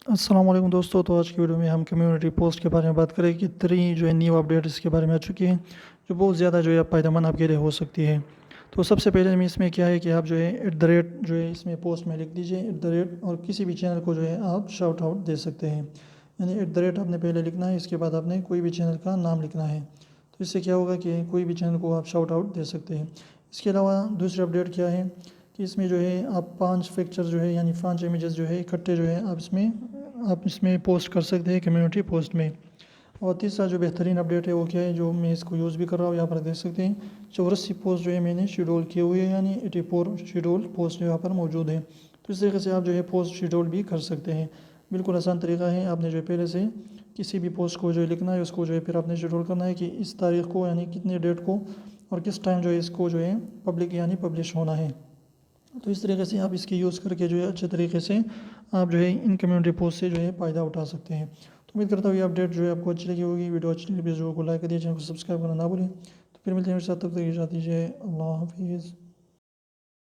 अस्सलाम वालेकुम दोस्तों। तो आज की वीडियो में हम कम्युनिटी पोस्ट के बारे में बात करें कि 3 जो है न्यू अपडेट इसके बारे में आ चुकी है, जो बहुत ज़्यादा जो है फ़ायदेमंद आपके लिए हो सकती है। तो सबसे पहले में इसमें क्या है कि आप जो है @ जो है इसमें पोस्ट में लिख दीजिए @ और किसी भी चैनल को जो है आप शाउट आउट दे सकते हैं। यानी @ आपने पहले लिखना है, इसके बाद आपने कोई भी चैनल का नाम लिखना है। तो इससे क्या होगा कि कोई भी चैनल को आप शाउट आउट दे सकते हैं। इसके अलावा दूसरी अपडेट क्या है कि इसमें जो है आप 5 पिक्चर जो है यानी 5 इमेजेस जो है इकट्ठे जो है आप इसमें पोस्ट कर सकते हैं कम्युनिटी पोस्ट में। और तीसरा जो बेहतरीन अपडेट है वो क्या है, जो मैं इसको यूज़ भी कर रहा हूँ, यहाँ पर देख सकते हैं 84 पोस्ट जो है मैंने शेड्यूल किए हुए हैं, यानी 84 शेड्यूल पोस्ट जो यहाँ पर मौजूद है। तो इस तरीके से आप जो है पोस्ट शेड्यूल भी कर सकते हैं। बिल्कुल आसान तरीका है। आपने जो है पहले से किसी भी पोस्ट को जो है लिखना है, उसको जो है फिर आपने शेड्यूल करना है कि इस तारीख को यानी कितने डेट को और किस टाइम जो है इसको जो है पब्लिक यानी पब्लिश होना है। तो इस तरीके से आप इसकी यूज़ करके जो है अच्छे तरीके से आप जो है इन कम्युनिटी पोस्ट से जो है फ़ायदा उठा सकते हैं। तो उम्मीद करता हूँ ये अपडेट जो है आपको अच्छी लगी होगी। वीडियो अच्छी लगी वीडियो को लाइक कर दिए, चैनल को सब्सक्राइब करना ना भूलें। तो फिर मिलते हैं मेरे साथ, तब तक इजाज़त दीजिए। अल्लाह हाफिज़।